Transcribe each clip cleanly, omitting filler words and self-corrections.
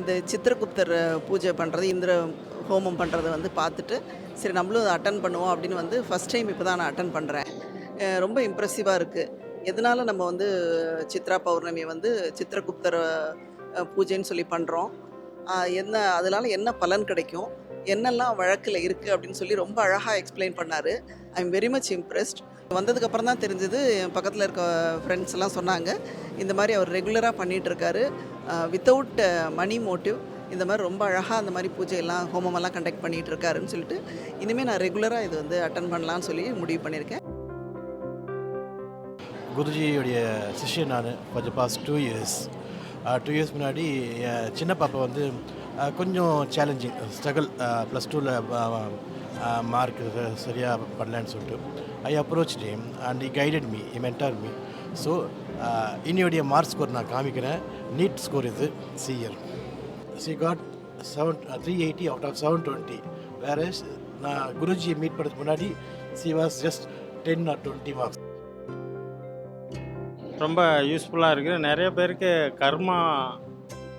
இந்த சித்திரகுப்தர் பூஜை பண்ணுறது, இந்திர ஹோமம் பண்ணுறத வந்து பார்த்துட்டு, சரி நம்மளும் அத அட்டெண்ட் பண்ணுவோம் அப்படின்னு வந்து ஃபர்ஸ்ட் டைம் இப்போ தான் நான் அட்டெண்ட் பண்ணுறேன். ரொம்ப இம்ப்ரெசிவாக இருக்குது. எதனால நம்ம வந்து சித்ரா பௌர்ணமி வந்து சித்திரகுப்தர் பூஜைன்னு சொல்லி பண்ணுறோம். என்ன அதனால என்ன பலன் கிடைக்கும்? என்னெல்லாம் வழக்குல இருக்குது அப்படின்னு சொல்லி ரொம்ப அழகா எக்ஸ்ப்ளைன் பண்ணாரு. ஐ அம் வெரி மச் இம்ப்ரெஸ்ட். வந்ததுக்கப்புறம் தான் தெரிஞ்சது, என் பக்கத்துல இருக்க ஃப்ரெண்ட்ஸ் எல்லாம் சொன்னாங்க, இந்த மாரி அவர் ரெகுலரா பண்ணிட்டு இருக்காரு. வித்தவுட் மனி மோட்டிவ் இந்த மாரி ரொம்ப அழகா அந்த மாரி பூஜையெல்லாம், ஹோமமெல்லாம் கண்டக்ட் பண்ணிட்டு இருக்காருன்னு சொல்லிட்டு, இனிமே நான் ரெகுலரா இது வந்து அட்டெண்ட் பண்ணலான்னு சொல்லி முடிவு பண்ணியிருக்கேன். குருஜியுடைய சிஷ்யன் நான் for the past 2 years. 2 years முன்னாடி என் சின்ன பாப்பா வந்து கொஞ்சம் சேலஞ்சிங் ஸ்ட்ரகிள் +2ல மார்க் சரியாக பண்ணலன்னு சொல்லிட்டு I approach him and he guided me, he mentor me. So இன்னையுடைய மார்க் ஸ்கோர் நான் காமிக்கிறேன். நீட் ஸ்கோர் இது சிஇயர். She got 380 out of 720. Whereas நான் குருஜியை மீட் பண்ணுறதுக்கு முன்னாடி she was just 10 or 20 marks. ரொம்ப யூஸ்ஃபுல்லாக இருக்குது. நிறைய பேருக்கு கர்மா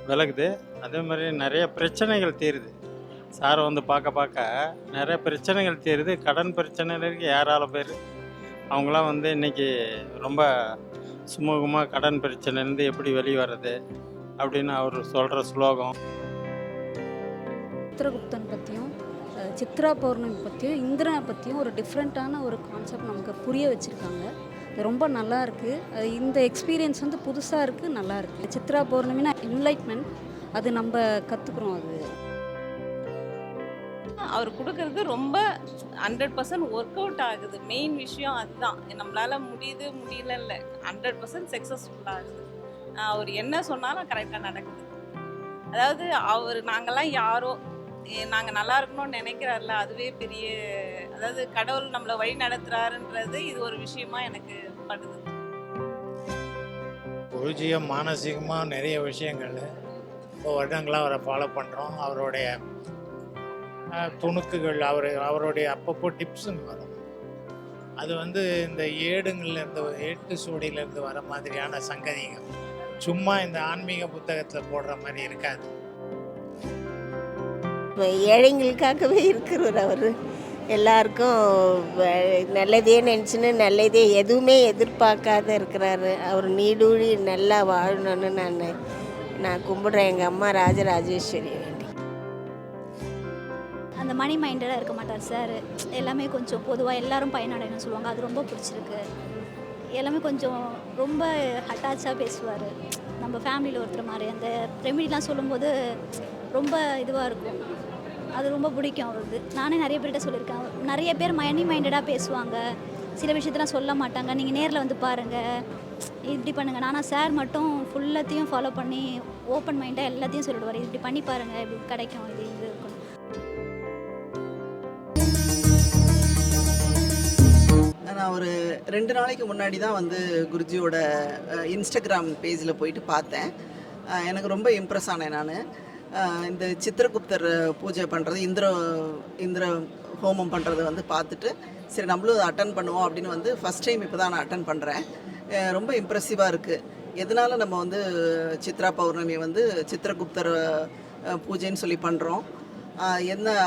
விலகுது. அதே மாதிரி நிறைய பிரச்சனைகள் தீருது. சாரை வந்து பார்க்க நிறைய பிரச்சனைகள் தீருது. கடன் பிரச்சனையில் இருக்க ஏராள பேர், அவங்களாம் வந்து இன்றைக்கி ரொம்ப சுமூகமாக கடன் பிரச்சனைலேருந்து எப்படி வெளியே வர்றது அப்படின்னு அவர் சொல்கிற ஸ்லோகம். சித்திரகுப்தன் பற்றியும் சித்ரா பௌர்ணமி பற்றியும் இந்திரனை பற்றியும் ஒரு டிஃப்ரெண்ட்டான ஒரு கான்செப்ட் நமக்கு புரிய வச்சுருக்காங்க. இது ரொம்ப நல்லா இருக்குது. இந்த எக்ஸ்பீரியன்ஸ் வந்து புதுசாக இருக்குது, நல்லா இருக்குது. சித்ரா பௌர்ணமினா என்லைட்மெண்ட், அது நம்ம கற்றுக்குறோம். அது அவர் கொடுக்கறது ரொம்ப 100% ஒர்க் அவுட் ஆகுது. மெயின் விஷயம் அதுதான். நம்மளால் முடியுது முடியல இல்லை, 100% சக்ஸஸ்ஃபுல் ஆகுது. அவர் என்ன சொன்னாலும் கரெக்டாக நடக்குது. அதாவது நாங்கள்லாம் யாரோ நாங்கள் நல்லா இருக்கணும்னு நினைக்கிறாருல, அதுவே பெரிய, அதாவது கடவுள் நம்மளை வழி நடத்துகிறாருன்றது இது ஒரு விஷயமா எனக்கு படுது. குருஜியை மானசீகமாக நிறைய விஷயங்கள் இப்போ வருடங்களாக அவரை ஃபாலோ பண்ணுறோம். அவருடைய துணுக்குகள், அவருடைய அப்பப்போ டிப்ஸுங்க வரும். அது வந்து இந்த ஏடுங்கள்லேருந்து, ஏட்டு சூடியிலேருந்து வர மாதிரியான சங்கதிகள் சும்மா இந்த ஆன்மீக புத்தகத்தில் போடுற மாதிரி இருக்காது. ஏழைங்களுக்காகவே இருக்கிறவர் அவர். எல்லாருக்கும் நல்லதே நினச்சின்னு நல்லதே எதுவுமே எதிர்பார்க்காத இருக்கிறாரு. அவர் நீடூழி நல்லா வாழணும்னு நான் கும்பிட்றேன் எங்கள் அம்மா ராஜராஜேஸ்வரி வேண்டி. அந்த மணி மைண்டடாக இருக்க மாட்டார் சார். எல்லாமே கொஞ்சம் பொதுவாக எல்லாரும் பயனடையணும்னு சொல்லுவாங்க. அது ரொம்ப பிடிச்சிருக்கு. எல்லாமே கொஞ்சம் ரொம்ப அட்டாச்சாக பேசுவார். நம்ம ஃபேமிலியில் ஒருத்தர் மாதிரி அந்த ரெமிடிலாம் சொல்லும்போது ரொம்ப இதுவாக இருக்கும். அது ரொம்ப பிடிக்கும் அவருக்கு. நானே நிறைய பேர்கிட்ட சொல்லியிருக்கேன். நிறைய பேர் மணி மைண்டடாக பேசுவாங்க, சில விஷயத்தெல்லாம் சொல்ல மாட்டாங்க. நீங்கள் நேரில் வந்து பாருங்கள், இப்படி பண்ணுங்கள். ஆனால் சார் மட்டும் ஃபுல்லத்தையும் ஃபாலோ பண்ணி ஓப்பன் மைண்டாக எல்லாத்தையும் சொல்லிடுவார். இப்படி பண்ணி பாருங்கள், இப்படி கிடைக்கும், இது இது இருக்கும். நான் ஒரு 2 நாளைக்கு முன்னாடி தான் வந்து குருஜியோட இன்ஸ்டாகிராம் பேஜில் போயிட்டு பார்த்தேன். எனக்கு ரொம்ப இம்ப்ரெஸ் ஆனேன் நான். இந்த சித்திரகுப்தர் பூஜை பண்ணுறது, இந்திர ஹோமம் பண்ணுறத வந்து பார்த்துட்டு, சரி நம்மளும் அதை அட்டெண்ட் பண்ணுவோம் அப்படின்னு வந்து ஃபஸ்ட் டைம் இப்போ தான் நான் அட்டெண்ட் பண்ணுறேன். ரொம்ப இம்ப்ரெசிவாக இருக்குது. எதனால நம்ம வந்து சித்ரா பௌர்ணமி வந்து சித்திரகுப்தர் பூஜைன்னு சொல்லி பண்ணுறோம்,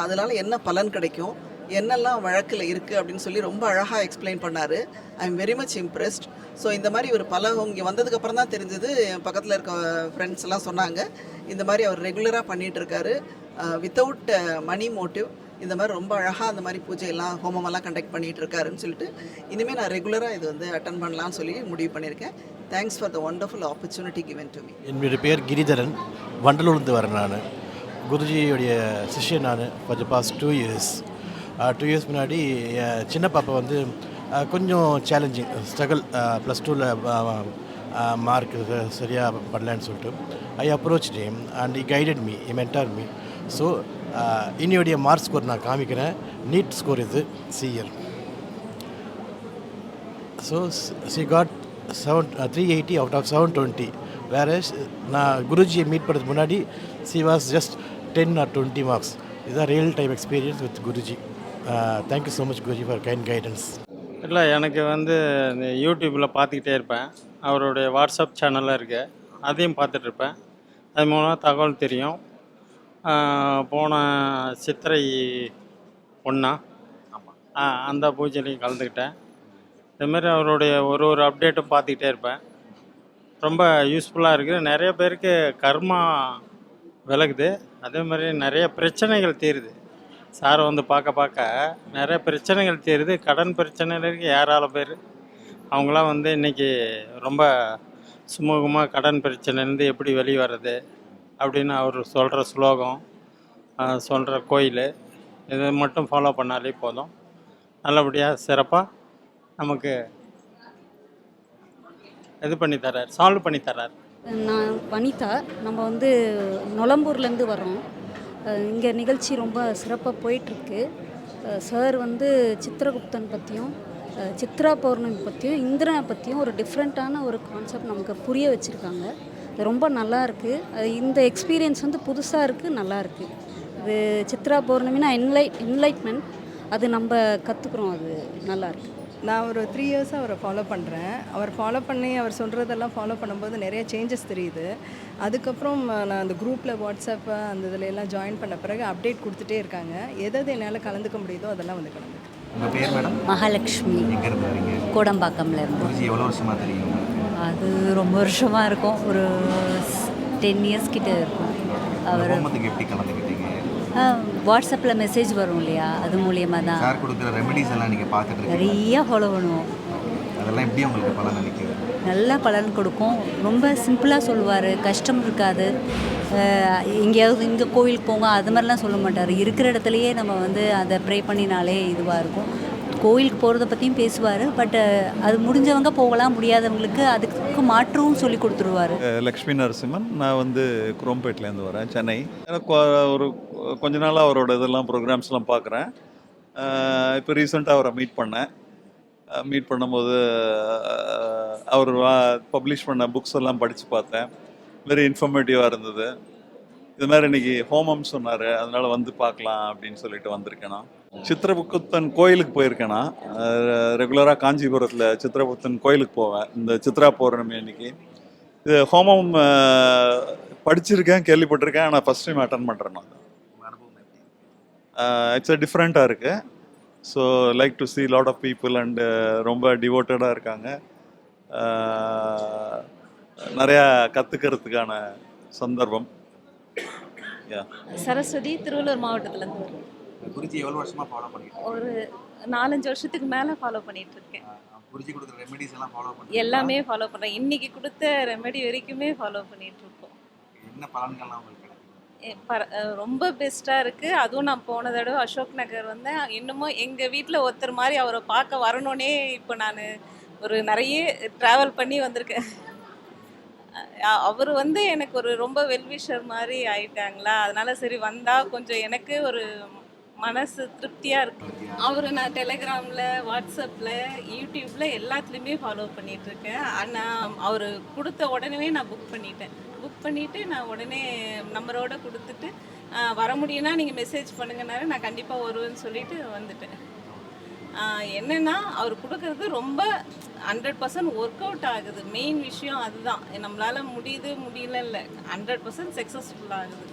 அதனால் என்ன பலன் கிடைக்கும், என்னெல்லாம் வழக்கில் இருக்குது அப்படின்னு சொல்லி ரொம்ப அழகாக எக்ஸ்பிளைன் பண்ணார். ஐ am very much impressed. So இந்த மாதிரி ஒரு இங்கே வந்ததுக்கப்புறம் தான் தெரிஞ்சது, என் பக்கத்தில் இருக்க ஃப்ரெண்ட்ஸ் எல்லாம் சொன்னாங்க, இந்த மாதிரி அவர் ரெகுலராக பண்ணிகிட்டு இருக்காரு. வித்தவுட் மனி மோட்டிவ் இந்த மாதிரி ரொம்ப அழகாக அந்த மாதிரி பூஜையெல்லாம், ஹோமமெல்லாம் கண்டக்ட் பண்ணிகிட்டு இருக்காருன்னு சொல்லிட்டு, இனிமேல் நான் ரெகுலராக இது வந்து அட்டன் பண்ணலான்னு சொல்லி முடிவு பண்ணியிருக்கேன். Thanks for the wonderful opportunity given to me. என்னுடைய பேர் கிரிதரன், வண்டலூர்ந்து வரேன். நான் குருஜியுடைய சிஷ்யன் நான் for the past 2 years. 2 years முன்னாடி என் சின்ன பாப்பா வந்து கொஞ்சம் சேலஞ்சிங் ஸ்ட்ரகிள் +2ல மார்க் சரியாக பண்ணலன்னு சொல்லிட்டு I approach him and he guided me, he mentor me. So இன்னையுடைய மார்க் ஸ்கோர் நான் காமிக்கிறேன். நீட் ஸ்கோர் இது சிஇயர். So she got 380 out of 720. Whereas நான் குருஜியை மீட் பண்ணுறதுக்கு முன்னாடி she was just 10 or 20 marks. இதுதான் real time experience with Guruji. Thank you so much Guruji for kind guidance. இல்லை, எனக்கு வந்து இந்த யூடியூப்பில் பார்த்துக்கிட்டே இருப்பேன். அவருடைய வாட்ஸ்அப் சேனலில் இருக்குது, அதையும் பார்த்துட்ருப்பேன். அது மூலமாக தகவல் தெரியும். போன சித்திரை ஒன்றா அந்த பூஜையிலையும் கலந்துக்கிட்டேன். இதுமாரி அவருடைய ஒரு ஒரு அப்டேட்டும் பார்த்துக்கிட்டே இருப்பேன். ரொம்ப யூஸ்ஃபுல்லாக இருக்குது. நிறைய பேருக்கு கர்மா விலகுது. அதே மாதிரி நிறைய பிரச்சனைகள் தீருது. சாரை வந்து பார்க்க நிறைய பிரச்சனைகள் தீருது. கடன் பிரச்சனையில் இருக்க ஏராள பேர் அவங்களாம் வந்து இன்றைக்கி ரொம்ப சுமூகமாக கடன் பிரச்சனைலேருந்து எப்படி வெளியே வர்றது அப்படின்னு அவர் சொல்கிற ஸ்லோகம், சொல்கிற கோயில், இதை மட்டும் ஃபாலோ பண்ணாலே போதும். நல்லபடியாக சிறப்பாக நமக்கு இது பண்ணி தர்றார், சால்வ் பண்ணி தர்றார். நான் வனிதா. நம்ம வந்து நொலம்பூர்லேருந்து வரோம். இங்கே நிகழ்ச்சி ரொம்ப சிறப்பாக போயிட்டுருக்கு. சார் வந்து சித்திரகுப்தன் பற்றியும் சித்ரா பௌர்ணமி பற்றியும் இந்திரனை பற்றியும் ஒரு டிஃப்ரெண்ட்டான ஒரு கான்செப்ட் நமக்கு புரிய வச்சுருக்காங்க. அது ரொம்ப நல்லா இருக்குது. இந்த எக்ஸ்பீரியன்ஸ் வந்து புதுசாக இருக்குது, நல்லா இருக்குது. இது சித்ரா பௌர்ணமினா என்லைட்மெண்ட், அது நம்ம கற்றுக்குறோம். அது நல்லாயிருக்கு. நான் ஒரு 3 இயர்ஸாக அவரை ஃபாலோ பண்ணுறேன். அவர் ஃபாலோ பண்ணி அவர் சொல்கிறதெல்லாம் ஃபாலோ பண்ணும்போது நிறைய சேஞ்சஸ் தெரியுது. அதுக்கப்புறம் நான் அந்த குரூப்பில் வாட்ஸ்அப் அந்த இதில் எல்லாம் ஜாயின் பண்ண பிறகு அப்டேட் கொடுத்துட்டே இருக்காங்க. எது என்னால் கலந்துக்க முடியுதோ அதெல்லாம் வந்து கலந்துக்கு. உங்கள் பேர் மேடம்? மகாலட்சுமி. எங்கேருந்து வரீங்க? கோடம்பாக்கம்ல இருந்து. குருஜி எவ்வளோ வருஷமாக தெரியும் உங்களுக்கு? அது ரொம்ப வருஷமாக இருக்கும். ஒரு 10 இயர்ஸ் கிட்ட இருக்கும். அவர் ஹோமத்துக்கு எப்படி கலந்துக்கிட்டீங்க? வாட்ஸ்அப்பில் மெசேஜ் வரும் இல்லையா, அது மூலியமாக தான். சார் கொடுக்குற ரெமெடிஸ் எல்லாம் நீங்கள் பார்த்துட்டு இருக்கீங்க? நிறையா ஃபாலோ பண்ணுவோம். அதெல்லாம் எப்படி உங்களுக்கு பலன் அளிக்குது? நல்லா பலன் கொடுக்கும். ரொம்ப சிம்பிளாக சொல்லுவார், கஷ்டம் இருக்காது. எங்கேயாவது இங்கே கோவிலுக்கு போங்க அது மாதிரிலாம் சொல்ல மாட்டார். இருக்கிற இடத்துலையே நம்ம வந்து அதை ப்ரே பண்ணினாலே இதுவாக இருக்கும். கோவிலுக்கு போகிறத பற்றியும் பேசுவார். பட் அது முடிஞ்சவங்க போகலாம், முடியாதவங்களுக்கு அதுக்கு மாற்றவும் சொல்லி கொடுத்துருவார். லக்ஷ்மி நரசிம்மன். நான் வந்து குரோம்பேட்லேருந்து வரேன், சென்னை. எனக்கு ஒரு கொஞ்ச நாளாக அவரோட இதெல்லாம் ப்ரோக்ராம்ஸ்லாம் பார்க்குறேன். இப்போ ரீசெண்டாக அவரை மீட் பண்ணும்போது அவர் பப்ளிஷ் பண்ண புக்ஸ் எல்லாம் படித்து பார்த்தேன். வெரி இன்ஃபர்மேட்டிவாக இருந்தது. இது மாதிரி இன்றைக்கி ஹோமம் சொன்னார், அதனால் வந்து பார்க்கலாம் அப்படின்னு சொல்லிட்டு வந்திருக்கேன். நான் சித்திரகுப்தன் கோயிலுக்கு போயிருக்கேன்னா, ரெகுலராக காஞ்சிபுரத்தில் சித்திரகுப்தன் கோயிலுக்கு போவேன் இந்த சித்ரா பௌர்ணமி அன்னைக்கு. இது ஹோமம் படிச்சிருக்கேன், கேள்விப்பட்டிருக்கேன், ஆனால் ஃபஸ்ட் டைம் அட்டன் பண்ணுறேன். நான் இட்ஸ் டிஃப்ரெண்ட்டாக இருக்குது. So like to see lot of people and ரொம்ப டிவோட்டடாக இருக்காங்க. நிறையா கற்றுக்கிறதுக்கான சந்தர்ப்பம். சரஸ்வதி, திருவள்ளூர் மாவட்டத்துலேருந்து வரும். குருஜி எவ்வளோ வருஷமாக ஃபாலோ பண்ணிட்டு? ஒரு 4-5 வருஷத்துக்கு மேலே ஃபாலோ பண்ணிட்டு இருக்கேன். குருஜி கொடுக்குற ரெமெடிஸ் எல்லாம் ஃபாலோ பண்ணி எல்லாமே ஃபாலோ பண்ணுறேன். இன்னைக்கு கொடுத்த ரெமெடி வரைக்குமே ஃபாலோ பண்ணிட்டு இருக்கோம். என்ன பலன்கள்லாம் உங்களுக்கு கிடைக்கும்? ரொம்ப பெஸ்ட்டாக இருக்குது. அதுவும் நான் போன தடவை அசோக் நகர் வந்தேன். இன்னமும் எங்கள் வீட்டில் ஒருத்தர் மாதிரி அவரை பார்க்க வரணுன்னே இப்போ நான் ஒரு நிறைய ட்ராவல் பண்ணி வந்திருக்கேன். அவர் வந்து எனக்கு ஒரு ரொம்ப வெல்விஷர் மாதிரி ஆயிட்டாங்களா, அதனால சரி வந்தால் கொஞ்சம் எனக்கு ஒரு மனசு திருப்தியாக இருக்குது. அவர் நான் டெலிகிராமில், வாட்ஸ்அப்பில், யூடியூப்பில் எல்லாத்துலேயுமே ஃபாலோ பண்ணிகிட்ருக்கேன். ஆனால் அவர் கொடுத்த உடனே நான் புக் பண்ணிவிட்டு நான் உடனே நம்பரோடு கொடுத்துட்டு வர முடியும்னா நீங்கள் மெசேஜ் பண்ணுங்கன்னாரு. நான் கண்டிப்பாக வருவேன்னு சொல்லிட்டு வந்துட்டேன். என்னென்னா அவர் கொடுக்கறது ரொம்ப 100% ஒர்க் அவுட் ஆகுது. மெயின் விஷயம் அதுதான். நம்மளால் முடியல இல்லை, 100% சக்ஸஸ்ஃபுல் ஆகுது.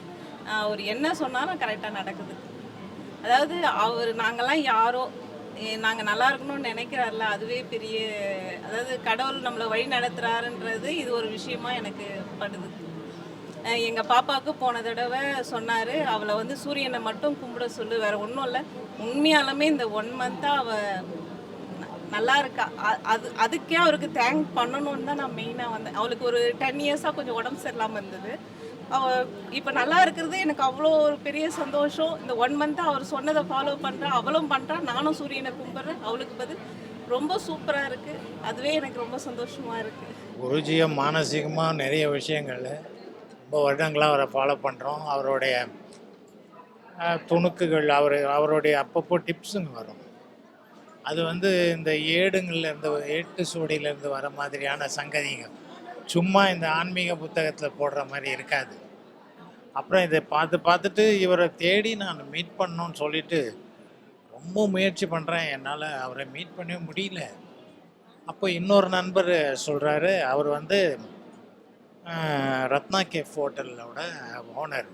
அவர் என்ன சொன்னாலும் கரெக்டாக நடக்குது. அதாவது நாங்கள்லாம் யாரோ நாங்கள் நல்லா இருக்கணும்னு நினைக்கிறார்ல, அதுவே பெரிய, அதாவது கடவுள் நம்மளை வழி நடத்துகிறாருன்றது இது ஒரு விஷயமா எனக்கு படுது. எங்கள் பாப்பாவுக்கு போன தடவை சொன்னார், அவளை வந்து சூரியனை மட்டும் கும்பிட சொல்லு, வேறு ஒன்றும் இல்லை. உண்மையாலுமே இந்த 1 மந்த்தாக அவள் நல்லா இருக்கா. அதுக்கே அவருக்கு தேங்க் பண்ணணும்னு தான் நான் மெயினாக வந்தேன். அவளுக்கு ஒரு 10 இயர்ஸாக கொஞ்சம் உடம்பு சரியில்லாமல் இருந்தது. அவள் இப்போ நல்லா இருக்கிறது எனக்கு அவ்வளோ ஒரு பெரிய சந்தோஷம். இந்த 1 மந்த்தாக அவர் சொன்னதை ஃபாலோ பண்ணுறேன், அவளும் பண்ணுறான், நானும் சூரியனை கும்பிட்றேன். அவளுக்கு பதில் ரொம்ப சூப்பராக இருக்குது. அதுவே எனக்கு ரொம்ப சந்தோஷமாக இருக்குது. குருஜியை மானசீகமாக நிறைய விஷயங்கள் ரொம்ப வருடங்களாக அவரை ஃபாலோ பண்ணுறோம். அவருடைய துணுக்குகள், அவருடைய அப்பப்போ டிப்ஸுங்க வரும். அது வந்து இந்த ஏடுங்கள்லேருந்து, ஏட்டு சூடியிலேருந்து வர மாதிரியான சங்கதிகள் சும்மா இந்த ஆன்மீக புத்தகத்தில் போடுற மாதிரி இருக்காது. அப்புறம் இதை பார்த்துட்டு இவரை தேடி நான் மீட் பண்ணணும்னு சொல்லிட்டு ரொம்ப முயற்சி பண்ணுறேன். என்னால் அவரை மீட் பண்ணவே முடியல. அப்போ இன்னொரு நண்பர் சொல்கிறாரு, அவர் வந்து ரத்னா கேஃப் ஹோட்டலோட ஓனர்.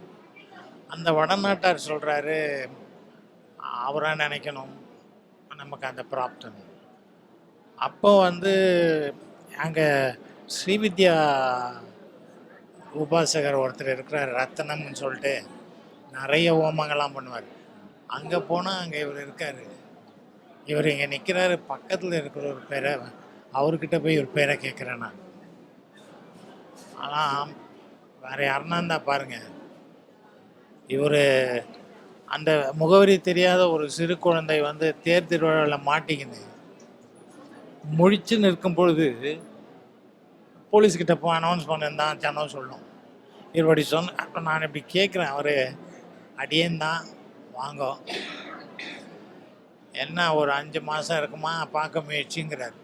அந்த வடநாட்டார் சொல்கிறாரு, அவராக நினைக்கணும் நமக்கு அந்த ப்ராப்டம். அப்போ வந்து அங்கே ஸ்ரீவித்யா உபாசகர் ஒருத்தர் இருக்கிறார், ரத்தனம்னு சொல்லிட்டு நிறைய ஹோமங்கள்லாம் பண்ணுவார். அங்கே போனால் அங்கே இவர் இருக்கார். இவர் இங்கே நிற்கிறாரு, பக்கத்தில் இருக்கிற ஒரு பேரை அவர்கிட்ட போய் ஒரு பேரை கேட்குறேன் நான். ஆனால் வேறு யாருன்னா இருந்தால் பாருங்கள், இவர் அந்த முகவரி தெரியாத ஒரு சிறு குழந்தை வந்து தேர் திருவிழாவில் மாட்டிக்கின்னு முழிச்சு நிற்கும் பொழுது போலீஸ்கிட்ட போ அனௌன்ஸ் பண்ணியிருந்தான் சனோ சொல்லும். இப்படி சொன்ன அப்போ நான் இப்படி கேட்குறேன், அவர் அடியேந்தான் வாங்கோ, என்ன ஒரு 5 மாதம் இருக்குமா பார்க்க முயற்சிங்கிறார்.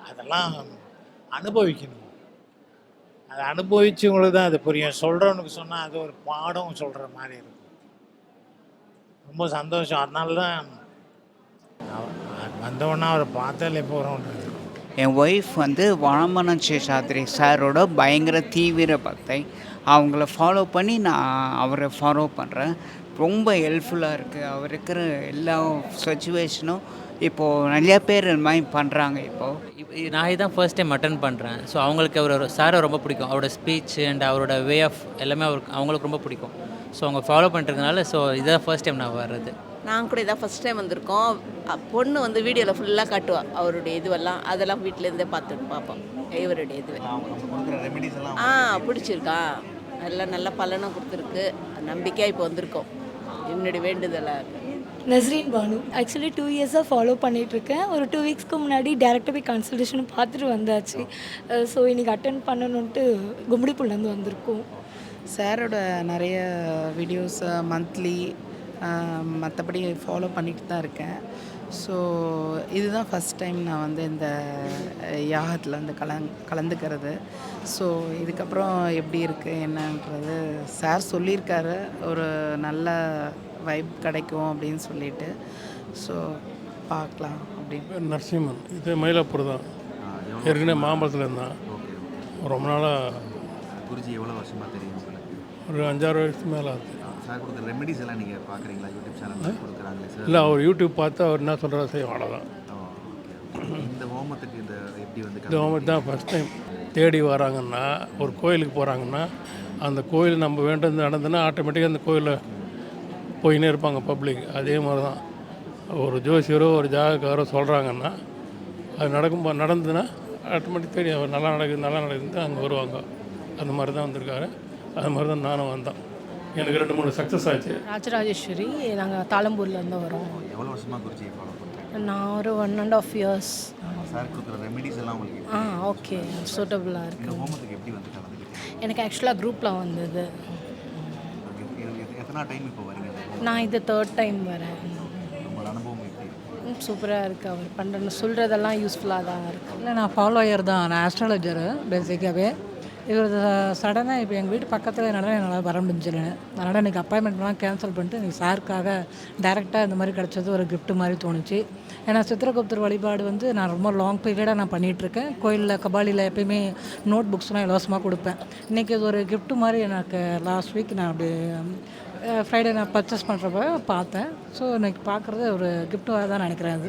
அதெல்லாம் அனுபவிக்கணும். அதை அனுபவிச்சவங்களுக்கு தான் அது புரியும். சொல்கிறவனுக்கு சொன்னால் அது ஒரு பாடம் சொல்கிற மாதிரி இருக்கும். ரொம்ப சந்தோஷம். அதனால தான் வந்தவொன்னா அவரை பார்த்தாலே போகிறோன்றது. என் ஒய்ஃப் வந்து வாமன சேஷாத்ரி சாரோட பயங்கர தீவிர பக்தை. அவங்கள ஃபாலோ பண்ணி நான் அவரை ஃபாலோ பண்ணுறேன். ரொம்ப ஹெல்ப்ஃபுல்லாக இருக்குது. அவர் இருக்கிற எல்லா சுச்சுவேஷனும் இப்போது நிறையா பேர் இந்த மாதிரி பண்ணுறாங்க. இப்போது நான் இதுதான் ஃபர்ஸ்ட் டைம் அட்டன் பண்ணுறேன். ஸோ அவங்களுக்கு அவர் சாரை ரொம்ப பிடிக்கும். அவரோட ஸ்பீச் அண்ட் அவரோட வே ஆஃப் எல்லாமே அவங்களுக்கு ரொம்ப பிடிக்கும். ஸோ அவங்க ஃபாலோ பண்ணுறதுனால ஸோ இதுதான் ஃபர்ஸ்ட் டைம் நான் வர்றது. நாங்கள் கூட இதான் ஃபஸ்ட் டைம் வந்திருக்கோம். பொண்ணு வந்து வீடியோவில் ஃபுல்லாக காட்டுவாள் அவருடைய இதுவெல்லாம், அதெல்லாம் வீட்டிலேருந்தே பார்த்துட்டு பார்ப்போம் இவருடைய இது. பிடிச்சிருக்கா, நல்ல பலனும் கொடுத்துருக்கு. நம்பிக்கையாக இப்போ வந்திருக்கோம். என்னுடைய வேண்டுதலாக. நஸ்ரீன் பானு. ஆக்சுவலி 2 இயர்ஸாக ஃபாலோ பண்ணிகிட்ருக்கேன். ஒரு 2 வீக்ஸ்க்கு முன்னாடி டேரெக்டாக போய் கன்சல்டேஷனும் பார்த்துட்டு வந்தாச்சு. ஸோ இன்றைக்கி அட்டன் பண்ணணுன்ட்டு கும்மிடிப்பூர்லேருந்து வந்திருக்கோம். சாரோட நிறைய வீடியோஸ் மந்த்லி மற்றபடி ஃபாலோ பண்ணிட்டு தான் இருக்கேன். ஸோ இதுதான் ஃபஸ்ட் டைம் நான் வந்து இந்த யாகத்தில் வந்து கலந்துக்கிறது. ஸோ இதுக்கப்புறம் எப்படி இருக்குது என்னன்றது சார் சொல்லியிருக்காரு, ஒரு நல்ல வைப் கிடைக்கும் அப்படின்னு சொல்லிட்டு. ஸோ பார்க்கலாம் அப்படின்னு. நரசிம்மன், இது மயிலாப்பூர் தான். ஏற்கனவே மாம்பழத்தில் இருந்தான். ரொம்ப நாளாக. குருஜி எவ்வளோ வருஷமாக தெரியும்? ஒரு 5-6 வருஷத்துக்கு மேலே ஆகுது. சார் கொடுக்குற ரெமெடிஸ் எல்லாம் நீங்கள் பார்க்குறீங்களா? யூடியூப் சேனல் கொடுக்குறாங்களே சார். இல்லை, அவர் யூடியூப் பார்த்து அவர் என்ன சொல்கிறதா செய்யும், அவ்வளோதான். இந்த ஹோமத்துக்கு இந்த எப்படி வந்து இந்த ஹோமத்துக்கு தான் ஃபஸ்ட் டைம் தேடி வராங்கன்னா, ஒரு கோயிலுக்கு போகிறாங்கன்னா, அந்த கோயில் நம்ம வேண்டது நடந்ததுன்னா ஆட்டோமேட்டிக்காக அந்த கோயிலில் போயின்னே இருப்பாங்க பப்ளிக். அதே மாதிரி தான் ஒரு ஜோசியரோ ஒரு ஜாதகாரோ சொல்கிறாங்கன்னா அது நடந்ததுன்னா ஆட்டோமேட்டிக் தெரியும், அவர் நல்லா நடக்குதுன்னு அங்கே வருவாங்க. அந்த மாதிரி தான் வந்திருக்காரு. அது மாதிரி தான் நானும் வந்தேன். எனக்கு 2-3 சக்ஸஸ் ஆச்சு. ராஜராஜேஸ்வரி, நாங்கள் தாளம்பூர்லேருந்து வரோம். எவ்வளோ வருஷமாக குருஜியை ஃபாலோ பண்ணுறேன்? நான் ஒரு 1.5 years. சார் கொடுக்குற ரெமெடிஸ் எல்லாம் உங்களுக்கு ஓகே, சூட்டபுளாக இருக்குது. இந்த ஹோமத்துக்கு எப்படி வந்து கலந்துக்கிட்டீங்க? எனக்கு ஆக்சுவலாக குரூப்பில் வந்தது. எத்தனை டைம் இப்போ வரீங்க? நான் இது 3rd டைம் வரேன். உங்களோட அனுபவம் எப்படி? சூப்பராக இருக்குது. அவர் பண்ணுற சொல்கிறதெல்லாம் யூஸ்ஃபுல்லாக தான் இருக்குது. இல்லை, நான் ஃபாலோயர் தான். நான் ஆஸ்ட்ராலஜரு பேசிக்காகவே. இவர் சடனாக இப்போ எங்கள் வீட்டு பக்கத்தில் என்னால் வர முடிஞ்சில்லை. அதனால் எனக்கு அப்பாயின்மெண்ட்லாம் கேன்சல் பண்ணிட்டு எனக்கு சாருக்காக டைரெக்டாக இந்த மாதிரி கிடச்சது ஒரு கிஃப்ட் மாதிரி தோணுச்சு. ஏன்னா சித்திரகுப்தர் வழிபாடு வந்து நான் ரொம்ப லாங் பீரியடாக நான் பண்ணிகிட்ருக்கேன். கோயிலில் கபாலியில் எப்பயுமே நோட் புக்ஸ்லாம் இலவசமாக கொடுப்பேன். இன்றைக்கி இது ஒரு கிஃப்ட் மாதிரி எனக்கு லாஸ்ட் வீக் நான் அப்படி ஃப்ரைடே நான் பர்ச்சேஸ் பண்ணுறப்ப பார்த்தேன். ஸோ இன்றைக்கி பார்க்குறது ஒரு கிஃப்ட்டாக தான் நினைக்கிறேன். அது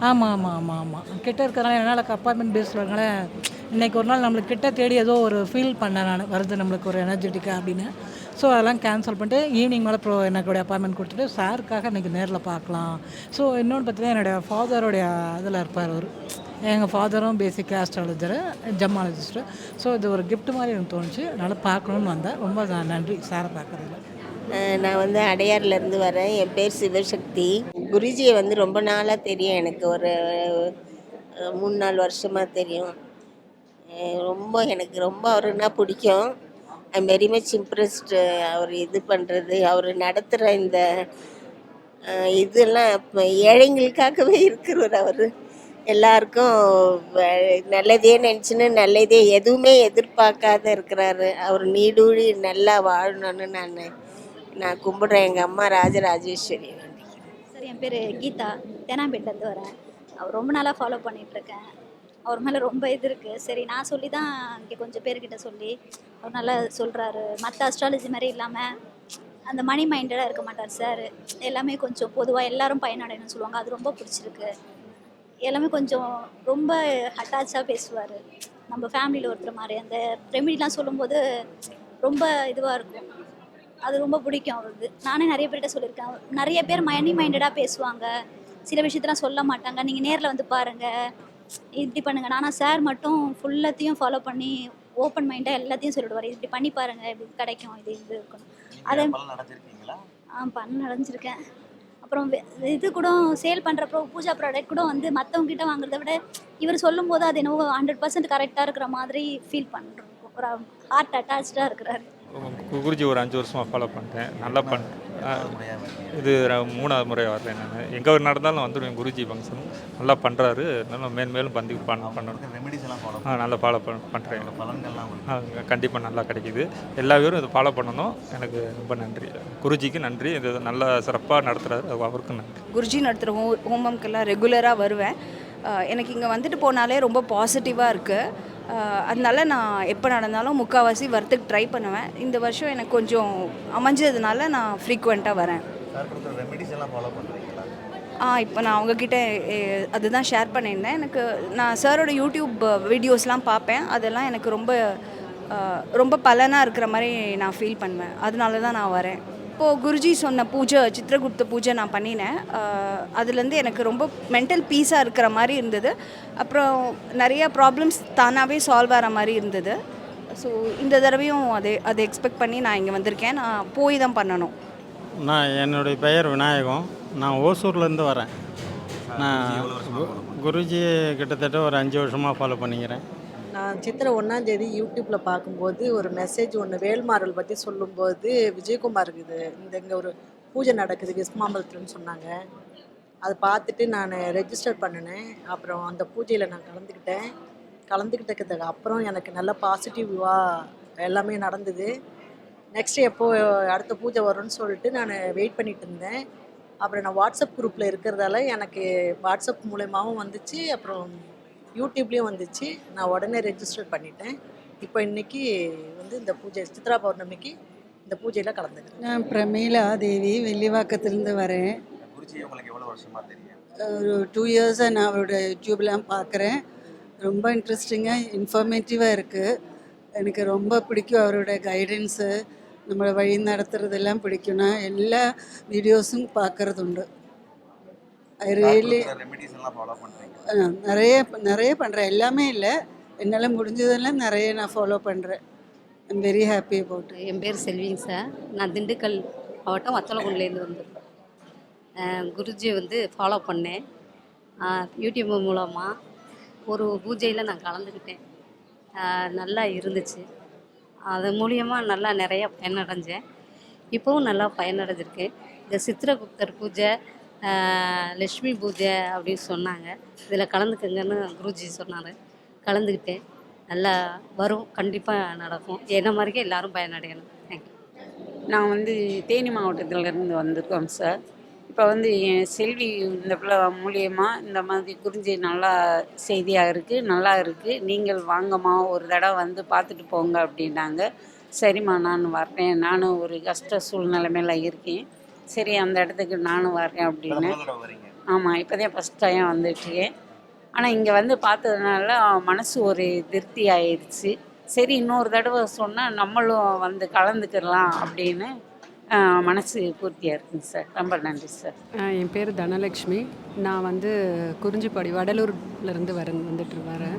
ஆமாம் கிட்ட இருக்கிறதுனால என்னால் அப்பாயின்மெண்ட் பேஸில் இருக்கனால இன்றைக்கி ஒரு நாள் நம்மளுக்கு கிட்ட தேடி ஏதோ ஒரு ஃபீல் பண்ணேன் நான், வருது நம்மளுக்கு ஒரு எனர்ஜெட்டிக்காக அப்படின்னு. ஸோ அதெல்லாம் கேன்சல் பண்ணிட்டு ஈவினிங் மேலே எனக்கு அப்பாயின்மெண்ட் கொடுத்துட்டு சாருக்காக இன்றைக்கி நேரில் பார்க்கலாம். ஸோ இன்னொன்று பார்த்தீங்கன்னா என்னுடைய ஃபாதருடைய இதில் இருப்பார் அவர். எங்கள் ஃபாதரும் பேசிக் ஆஸ்ட்ராலஜரு, ஜம்மாலஜிஸ்ட்டு. ஸோ இது ஒரு கிஃப்ட் மாதிரி எனக்கு தோணுச்சு. அதனால் பார்க்கணுன்னு வந்தேன். ரொம்ப நன்றி சாரை பார்க்குறதுல. நான் வந்து அடையார்லேருந்து வரேன். என் பேர் சிவசக்தி. குருஜியை வந்து ரொம்ப நாளாக தெரியும் எனக்கு. ஒரு 3-4 வருஷமாக தெரியும். எனக்கு ரொம்ப அவருன்னா பிடிக்கும். I am very much impressed. அவர் இது பண்ணுறது, அவர் நடத்துகிற இந்த இதெல்லாம் இப்போ ஏழைங்களுக்காகவே இருக்கிறவர். அவர் எல்லாருக்கும் நல்லதே நினச்சின்னு நல்லதே எதுவுமே எதிர்பார்க்காத இருக்கிறாரு. அவர் நீடூழி நல்லா வாழணும்னு நான் கும்பிட்றேன். எங்கள் அம்மா ராஜராஜேஸ்வரி வேண்டிக்கிறேன். சார், என் பேர் கீதா, தேனாம்பேட்டிலேருந்து வரேன். அவர் ரொம்ப நாளாக ஃபாலோ பண்ணிகிட்ருக்கேன். அவர் மேலே ரொம்ப இது இருக்குது. சரி நான் சொல்லி தான் இங்கே கொஞ்சம் பேர்கிட்ட சொல்லி அவர் நல்லா சொல்கிறாரு. மற்ற அஸ்ட்ராலஜி மாதிரி இல்லாமல் அந்த மணி மைண்டடாக இருக்க மாட்டார் சார். எல்லாமே கொஞ்சம் பொதுவாக எல்லாரும் பயனடையணும்னு சொல்லுவாங்க, அது ரொம்ப பிடிச்சிருக்கு. எல்லாமே கொஞ்சம் ரொம்ப அட்டாச்சாக பேசுவார், நம்ம ஃபேமிலியில் ஒருத்தர் மாதிரி. அந்த ரெமிடிலாம் சொல்லும்போது ரொம்ப இதுவாக இருக்கும், அது ரொம்ப பிடிக்கும் அவருக்கு. நானே நிறைய பேர்கிட்ட சொல்லியிருக்கேன். நிறைய பேர் மணி மைண்டடாக பேசுவாங்க, சில விஷயத்தெல்லாம் சொல்ல மாட்டாங்க. நீங்கள் நேரில் வந்து பாருங்கள், இப்படி பண்ணுங்கள். ஆனால் சார் மட்டும் ஃபுல்லத்தையும் ஃபாலோ பண்ணி ஓப்பன் மைண்டாக எல்லாத்தையும் சொல்லிடுவார். இப்படி பண்ணி பாருங்கள், இப்படி கிடைக்கும், இது இது இருக்கணும். அதை பண்ண நடந்திருக்கேன். அப்புறம் இது கூட சேல் பண்ணுறப்போ பூஜா ப்ராடக்ட் கூட வந்து மற்றவங்ககிட்ட வாங்குறத விட இவர் சொல்லும்போது அது என்னவோ 100% கரெக்டாக இருக்கிற மாதிரி ஃபீல் பண்ணுறோம். ஒரு ஹார்ட் அட்டாச்சாக இருக்கிறாரு. குருஜி ஒரு 5 வருஷமாக ஃபாலோ பண்ணுறேன், நல்லா இது 3வது முறையாக வர்றேன் நான். எங்கே நடந்தாலும் நான் வந்துடுவேன் குருஜி ஃபங்க்ஷன். நல்லா பண்ணுறாரு, நல்லா மேலும் பண்ணணும். நல்லா ஃபாலோ பண்ணுறேன். கண்டிப்பாக நல்லா கிடைக்கிது. எல்லா பேரும் இதை ஃபாலோ பண்ணணும். எனக்கு ரொம்ப நன்றி, குருஜிக்கு நன்றி. இது நல்லா சிறப்பாக நடத்துகிறாரு, அவருக்கும் நன்றி. குருஜி நடத்துகிற ஹோமம்க்கெல்லாம் ரெகுலராக வருவேன். எனக்கு இங்கே வந்துட்டு போனாலே ரொம்ப பாசிட்டிவாக இருக்குது. அதனால நான் எப்போ நடந்தாலும் முக்கால்வாசி வரத்துக்கு ட்ரை பண்ணுவேன். இந்த வருஷம் எனக்கு கொஞ்சம் அமைஞ்சதுனால நான் ஃப்ரீக்வெண்ட்டாக வரேன். இப்போ நான் அவங்கக்கிட்ட அதுதான் ஷேர் பண்ணியிருந்தேன். எனக்கு நான் சாரோட யூடியூப் வீடியோஸ்லாம் பார்ப்பேன், அதெல்லாம் எனக்கு ரொம்ப பலனாக இருக்கிற மாதிரி நான் ஃபீல் பண்ணுவேன். அதனால தான் நான் வரேன். இப்போது குருஜி சொன்ன பூஜை, சித்திரகுப்த பூஜை நான் பண்ணினேன். அதுலேருந்து எனக்கு ரொம்ப மென்டல் பீஸாக இருக்கிற மாதிரி இருந்தது. அப்புறம் நிறையா ப்ராப்ளம்ஸ் தானாகவே சால்வ் ஆகிற மாதிரி இருந்தது. ஸோ இந்த தடவையும் அதை எக்ஸ்பெக்ட் பண்ணி நான் இங்கே வந்திருக்கேன். நான் போய் தான் பண்ணணும். என்னுடைய பெயர் விநாயகம். நான் ஓசூர்லேருந்து வரேன். நான் குருஜி கிட்டத்தட்ட ஒரு 5 வருஷமாக ஃபாலோ பண்ணிக்கிறேன். நான் சித்திரை 1ஆம் தேதி யூடியூப்பில் பார்க்கும்போது ஒரு மெசேஜ் ஒன்று வேல்மாறல் பற்றி சொல்லும்போது விஜயகுமார் இருக்குது இங்கே ஒரு பூஜை நடக்குது விஸ்மாம்பலத்துலன்னு சொன்னாங்க. அதை பார்த்துட்டு நான் ரெஜிஸ்டர் பண்ணினேன். அப்புறம் அந்த பூஜையில் நான் கலந்துக்கிட்டதுக்கு அப்புறம் எனக்கு நல்ல பாசிட்டிவாக எல்லாமே நடந்தது. நெக்ஸ்ட்டு எப்போது அடுத்த பூஜை வரும்னு சொல்லிட்டு நான் வெயிட் பண்ணிகிட்டு இருந்தேன். அப்புறம் நான் வாட்ஸ்அப் குரூப்பில் இருக்கிறதால எனக்கு வாட்ஸ்அப் மூலமாகவும் வந்துச்சு, அப்புறம் யூடியூப்லேயும் வந்துச்சு. நான் உடனே ரெஜிஸ்டர் பண்ணிட்டேன். இப்போ இன்றைக்கி வந்து இந்த பூஜை சித்ரா பௌர்ணமிக்கு இந்த பூஜையில் கலந்துக்கிறேன். நான் பிரமீளா தேவி வெள்ளிவாக்கத்துலேருந்து வரேன். ஒரு 2 இயர்ஸாக நான் அவரோட யூடியூப்லாம் பார்க்குறேன். ரொம்ப இன்ட்ரெஸ்டிங்காக இன்ஃபர்மேட்டிவாக இருக்குது. எனக்கு ரொம்ப பிடிக்கும் அவரோட கைடன்ஸு, நம்மளை வழி நடத்துறதெல்லாம் பிடிக்கும். நான் எல்லா வீடியோஸும் பார்க்குறதுண்டு. ஐ ரியலி நிறைய பண்ணுறேன். எல்லாமே இல்லை, என்னால் முடிஞ்சதெல்லாம் நிறைய நான் ஃபாலோ பண்ணுறேன். I'm very happy about. என் பேர் செல்விங்க சார். நான் திண்டுக்கல் மாவட்டம் வத்தலகுண்டுலேருந்து வந்திருக்கேன். குருஜி வந்து ஃபாலோ பண்ணேன் யூடியூப் மூலமாக. ஒரு பூஜையில் நான் கலந்துக்கிட்டேன், நல்லா இருந்துச்சு. அது மூலியமாக நல்லா நிறையா பயனடைஞ்சேன். இப்போவும் நல்லா பயனடைஞ்சிருக்கேன். இந்த சித்திரகுப்தர் பூஜை, லக்ஷ்மி பூஜை அப்படின்னு சொன்னாங்க. இதில் கலந்துக்கங்கன்னு குருஜி சொன்னார், கலந்துக்கிட்டேன். நல்லா வரும், கண்டிப்பாக நடக்கும். என்ன மாதிரிக்கே எல்லோரும் பயனடையணும். தேங்க்யூ. நான் வந்து தேனி மாவட்டத்திலேருந்து வந்திருக்கோம் சார். இப்போ வந்து என் செல்வி இந்த பிள்ளை மூலியமாக இந்த மாதிரி குறிஞ்சி நல்லா செய்தியாக இருக்குது, நல்லா இருக்குது, நீங்கள் வாங்கம்மா ஒரு தடவை வந்து பார்த்துட்டு போங்க அப்படின்னாங்க. சரிம்மா நான் வர்றேன், நானும் ஒரு கஷ்ட சூழ்நிலைமையில இருக்கேன், சரி அந்த இடத்துக்கு நானும் வர்றேன் அப்படின்னு. ஆமாம், இப்போ தான் ஃபஸ்ட் டைம் வந்துட்டுருக்கேன். ஆனால் இங்கே வந்து பார்த்ததுனால மனசு ஒரு திருப்தி ஆயிடுச்சு. சரி இன்னொரு தடவை சொன்னால் நம்மளும் வந்து கலந்துக்கலாம் அப்படின்னு மனசு பூர்த்தியாக இருக்குங்க சார். ரொம்ப நன்றி சார். என் பேர் தனலக்ஷ்மி. நான் வந்து குறிஞ்சிப்பாடி வடலூர்லேருந்து வந்துட்டு வரேன்.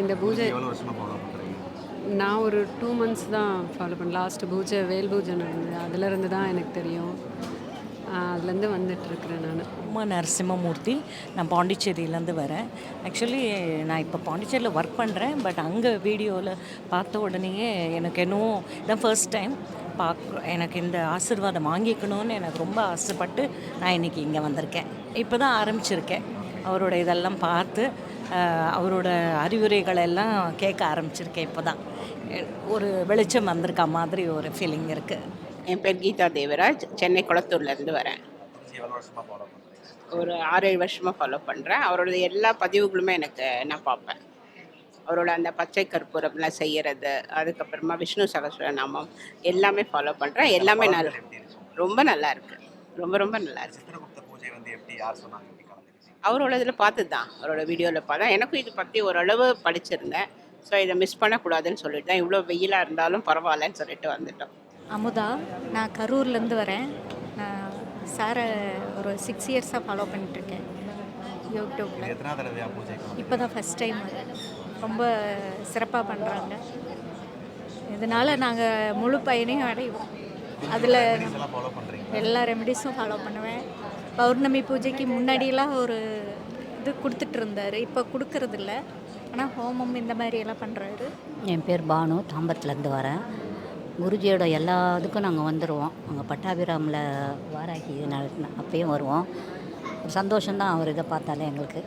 இந்த பூஜை நான் ஒரு 2 months தான் ஃபாலோ பண்ணேன். லாஸ்ட்டு பூஜை வேல் பூஜை நடந்தது, அதுலேருந்து தான் எனக்கு தெரியும். அதுலேருந்து வந்துட்டுருக்கிறேன் நான். உமா நரசிம்மமூர்த்தி. நான் பாண்டிச்சேரியிலேருந்து வரேன். ஆக்சுவலி நான் இப்போ பாண்டிச்சேரியில் ஒர்க் பண்ணுறேன். பட் அங்கே வீடியோவில் பார்த்த உடனேயே எனக்கு என்னவோ இதான் ஃபர்ஸ்ட் டைம் எனக்கு இந்த ஆசீர்வாதம் வாங்கிக்கணும்னு எனக்கு ரொம்ப ஆசைப்பட்டு நான் இன்றைக்கி இங்கே வந்திருக்கேன். இப்போ தான் ஆரம்பிச்சிருக்கேன். அவரோட இதெல்லாம் பார்த்து அவரோட அறிவுரைகள் எல்லாம் கேட்க ஆரம்பிச்சிருக்கேன். இப்போ தான் ஒரு வெளிச்சம் வந்திருக்க மாதிரி ஒரு ஃபீலிங் இருக்குது. என் பேர் கீதா தேவராஜ். சென்னை குளத்தூர்லேருந்து வரேன். ஒரு 6-7 வருஷமாக ஃபாலோ பண்ணுறேன். அவரோட எல்லா பதிவுகளுமே நான் பார்ப்பேன். அவரோட அந்த பச்சை கற்பூரம்லாம் செய்கிறது, அதுக்கப்புறமா விஷ்ணு சகஸ்ரநாமம் எல்லாமே ஃபாலோ பண்ணுறேன். எல்லாமே ரொம்ப நல்லா இருக்கு. ரொம்ப ரொம்ப நல்லா இருக்கு. சித்திரகுப்த பூஜை வந்து எப்படி யார் சொன்னாங்க எப்படி கலந்துக்கிட்டீங்க? அவரோட இதில் பார்த்து தான், அவரோட வீடியோவில் பார்த்தா எனக்கும் இது பற்றி ஓரளவு படிச்சிருந்தேன். ஸோ இதை மிஸ் பண்ணக்கூடாதுன்னு சொல்லிட்டு தான், இவ்வளோ வெயிலாக இருந்தாலும் பரவாயில்லன்னு சொல்லிட்டு வந்துட்டோம். அமுதா, நான் கரூர்லேருந்து வரேன். நான் சாரை ஒரு 6 இயர்ஸாக ஃபாலோ பண்ணிட்டுருக்கேன் யூடியூப்பில். இது எத்தனாவது தடவையா பூஜைக்கு? இப்போ தான் ஃபஸ்ட் டைம். ரொம்ப சிறப்பாக பண்ணுறாங்க. இதனால் நாங்கள் முழு பயனையும் அடைவோம். அதில் எல்லாம் ஃபாலோ பண்ணுறீங்க? எல்லா ரெமெடிஸும் ஃபாலோ பண்ணுவேன். பௌர்ணமி பூஜைக்கு முன்னாடியெல்லாம் ஒரு இது கொடுத்துட்டு இருந்தார், இப்போ கொடுக்கறதில்ல. ஆனால் ஹோமம் இந்த மாதிரி எல்லாம் பண்ணுறாரு. என் பேர் பானு, தாம்பரத்துலேருந்து வரேன். குருஜியோட எல்லா இதுக்கும் நாங்கள் வந்துடுவோம். அங்கே பட்டாபிராமில் வாராகி அப்பயும் வருவோம். ஒரு சந்தோஷம்தான் அவர் இதை பார்த்தாலே எங்களுக்கு.